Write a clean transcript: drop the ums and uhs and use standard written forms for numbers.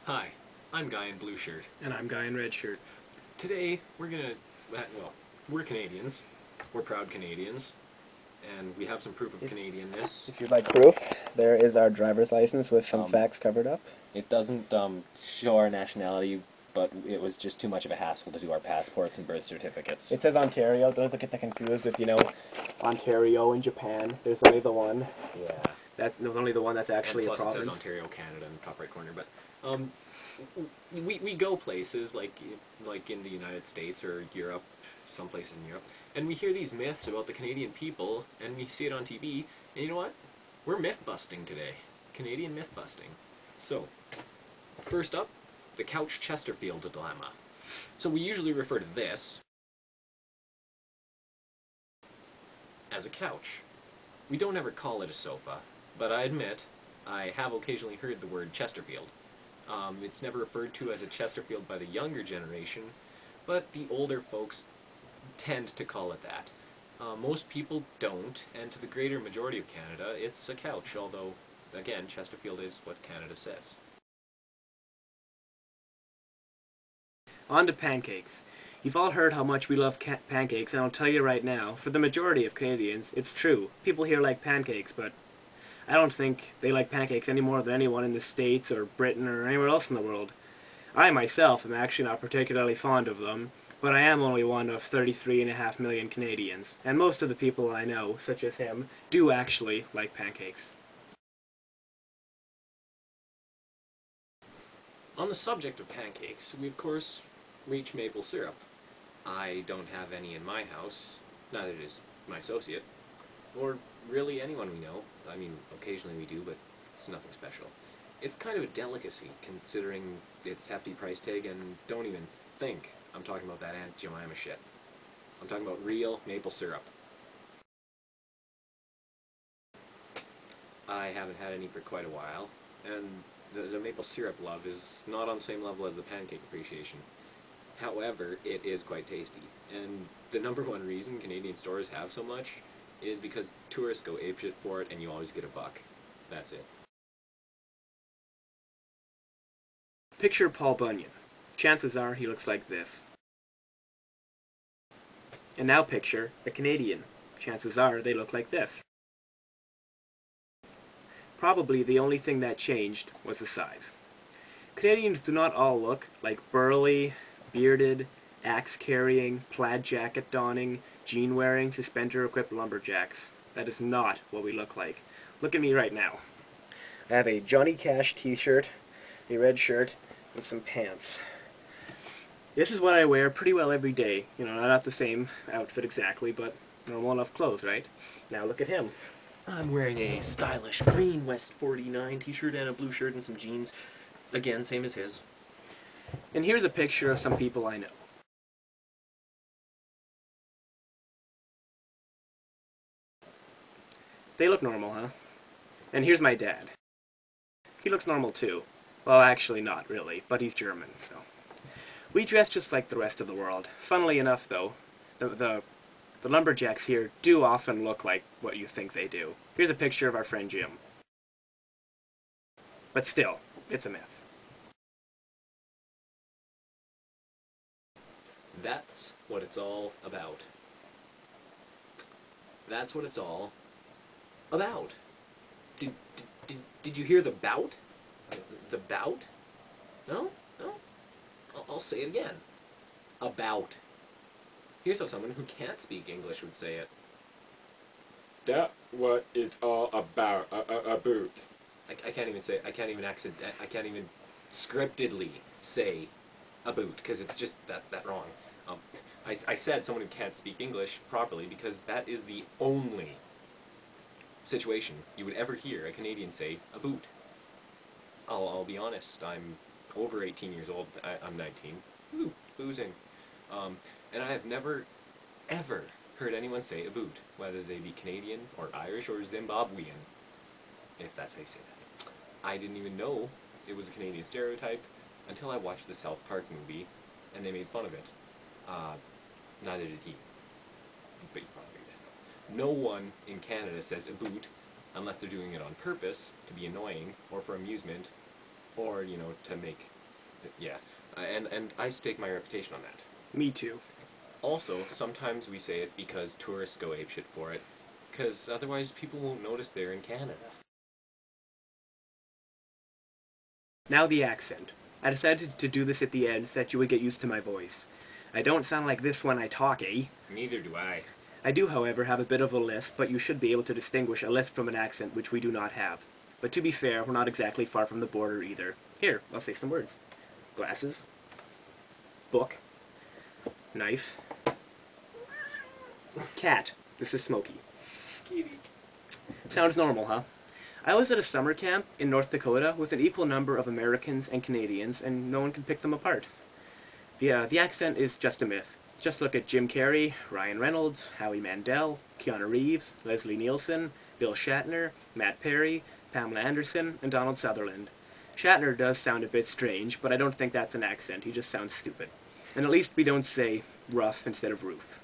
Hi, I'm Guy in blue shirt. And I'm Guy in red shirt. Today, we're Canadians. We're proud Canadians. And we have some proof of Canadianness. If you'd like proof, there is our driver's license with some Um, facts covered up. It doesn't show our nationality, but it was just too much of a hassle to do our passports and birth certificates. It says Ontario. Don't get that confused with, Ontario in Japan. There's only the one. Yeah. There's only the one that's actually and a plus province. it says Ontario, Canada in the top right corner. But we go places like in the United States or Europe, some places in Europe, and we hear these myths about the Canadian people, and we see it on TV. And you know what? We're myth busting today. Canadian myth busting. So, first up, the Couch Chesterfield dilemma. So we usually refer to this as a couch. We don't ever call it a sofa, but I admit I have occasionally heard the word Chesterfield. It's never referred to as a Chesterfield by the younger generation, but the older folks tend to call it that. Most people don't, and to the greater majority of Canada, it's a couch, although, again, Chesterfield is what Canada says. On to pancakes. You've all heard how much we love pancakes, and I'll tell you right now, for the majority of Canadians, it's true. People here like pancakes, but I don't think they like pancakes any more than anyone in the States or Britain or anywhere else in the world. I myself am actually not particularly fond of them, but I am only one of 33.5 million Canadians, and most of the people I know, such as him, do actually like pancakes. On the subject of pancakes, we of course reach maple syrup. I don't have any in my house, neither does my associate, or really anyone we know. I mean, occasionally we do, but it's nothing special. It's kind of a delicacy, considering its hefty price tag, and don't even think I'm talking about that Aunt Jemima shit. I'm talking about real maple syrup. I haven't had any for quite a while, and the maple syrup love is not on the same level as the pancake appreciation. However, it is quite tasty, and the number one reason Canadian stores have so much is because tourists go apeshit for it and you always get a buck. That's it. Picture Paul Bunyan. Chances are he looks like this. And now picture a Canadian. Chances are they look like this. Probably the only thing that changed was the size. Canadians do not all look like burly, bearded, axe-carrying, plaid jacket donning, jean-wearing, suspender-equipped lumberjacks. That is not what we look like. Look at me right now. I have a Johnny Cash t-shirt, a red shirt, and some pants. This is what I wear pretty well every day. Not the same outfit exactly, but normal enough clothes, right? Now look at him. I'm wearing a stylish green West 49 t-shirt and a blue shirt and some jeans. Again, same as his. And here's a picture of some people I know. They look normal, huh? And here's my dad. He looks normal too. Well, actually not really, but he's German, so. We dress just like the rest of the world. Funnily enough, though, the lumberjacks here do often look like what you think they do. Here's a picture of our friend Jim. But still, it's a myth. That's what it's all about. That's what it's all about. Did you hear the bout? The bout? No? No? I'll say it again. About. Here's how someone who can't speak English would say it. That's what it's all about. A boot. I can't even say. I can't even scriptedly say a boot because it's just that wrong. I said someone who can't speak English properly because that is the only situation you would ever hear a Canadian say a boot. I'll be honest. I'm over 18 years old. I'm 19. Woo, boozing. And I have never, ever heard anyone say a boot, whether they be Canadian or Irish or Zimbabwean, if that's how you say that. I didn't even know it was a Canadian stereotype until I watched the South Park movie, and they made fun of it. Neither did he. But you probably did. No one in Canada says a boot unless they're doing it on purpose, to be annoying, or for amusement, or to make, yeah, and I stake my reputation on that. Me too. Also, sometimes we say it because tourists go apeshit for it, because otherwise people won't notice they're in Canada. Now the accent. I decided to do this at the end so that you would get used to my voice. I don't sound like this when I talk, eh? Neither do I. I do, however, have a bit of a lisp, but you should be able to distinguish a lisp from an accent, which we do not have. But to be fair, we're not exactly far from the border either. Here, I'll say some words. Glasses. Book. Knife. Cat. This is Smokey. Sounds normal, huh? I was at a summer camp in North Dakota with an equal number of Americans and Canadians, and no one could pick them apart. The accent is just a myth. Just look at Jim Carrey, Ryan Reynolds, Howie Mandel, Keanu Reeves, Leslie Nielsen, Bill Shatner, Matt Perry, Pamela Anderson, and Donald Sutherland. Shatner does sound a bit strange, but I don't think that's an accent. He just sounds stupid. And at least we don't say rough instead of roof.